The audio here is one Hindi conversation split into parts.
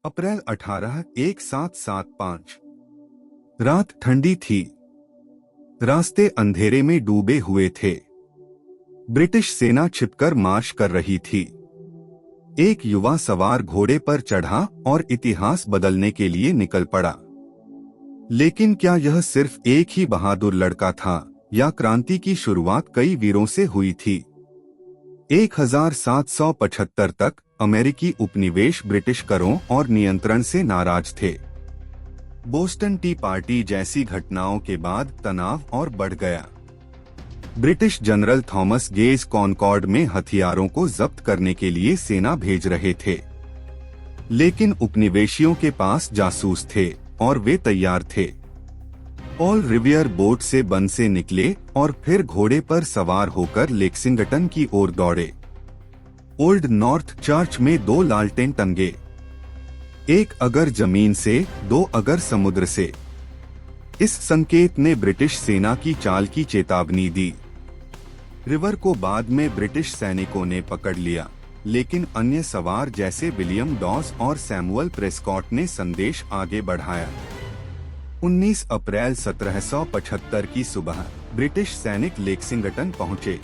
अप्रैल 18 1775। रात ठंडी थी। रास्ते अंधेरे में डूबे हुए थे। ब्रिटिश सेना छिपकर मार्च कर रही थी। एक युवा सवार घोड़े पर चढ़ा और इतिहास बदलने के लिए निकल पड़ा। लेकिन क्या यह सिर्फ एक ही बहादुर लड़का था या क्रांति की शुरुआत कई वीरों से हुई थी? 1775 तक अमेरिकी उपनिवेश ब्रिटिश करों और नियंत्रण से नाराज थे। बोस्टन टी पार्टी जैसी घटनाओं के बाद तनाव और बढ़ गया। British general Thomas Gage Concord में हथियारों को जब्त करने के लिए सेना भेज रहे थे, लेकिन उपनिवेशियों के पास जासूस थे और वे तैयार थे। पॉल रिवियर बोट से बन से निकले और फिर घोड़े पर सवार होकर लेक्सिंगटन की ओर दौड़े। ओल्ड नॉर्थ चर्च में 2 लालटेन टंगे, एक अगर जमीन से, 2 अगर समुद्र से। इस संकेत ने ब्रिटिश सेना की चाल की चेतावनी दी। रिवर को बाद में ब्रिटिश सैनिकों ने पकड़ लिया, लेकिन अन्य सवार जैसे विलियम डॉस और सैमुअल प्रेस्कॉट ने संदेश आगे बढ़ाया। 19 अप्रैल 1775 की सुबह ब्रिटिश सैनिक लेक्सिंगटन पहुंचे।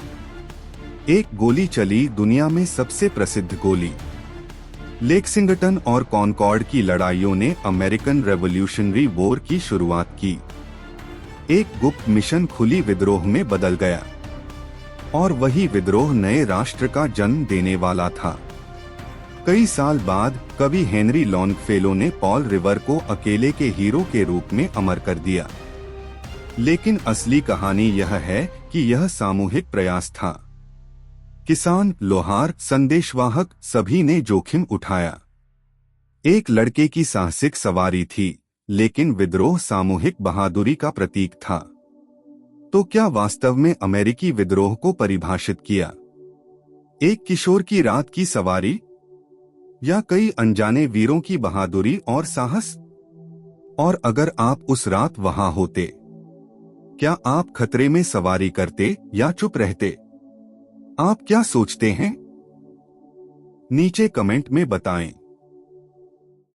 एक गोली चली, दुनिया में सबसे प्रसिद्ध गोली। लेक्सिंगटन और कॉनकॉर्ड की लड़ाइयों ने अमेरिकन रेवोल्यूशनरी वॉर की शुरुआत की। एक गुप्त मिशन खुली विद्रोह में बदल गया, और वही विद्रोह नए राष्ट्र का जन्म देने वाला था। कई साल बाद कवि हेनरी लॉन्गफेलो ने पॉल रिवर को अकेले के हीरो के रूप में अमर कर दिया। लेकिन असली कहानी यह है कि यह सामूहिक प्रयास था। किसान, लोहार, संदेशवाहक सभी ने जोखिम उठाया। एक लड़के की साहसिक सवारी थी, लेकिन विद्रोह सामूहिक बहादुरी का प्रतीक था। तो क्या वास्तव में अमेरिकी विद्रोह को परिभाषित किया? एक किशोर की रात की सवारी, या कई अनजाने वीरों की बहादुरी और साहस? और अगर आप उस रात वहां होते, क्या आप खतरे में सवारी करते या चुप रहते? आप क्या सोचते हैं? नीचे कमेंट में बताएं।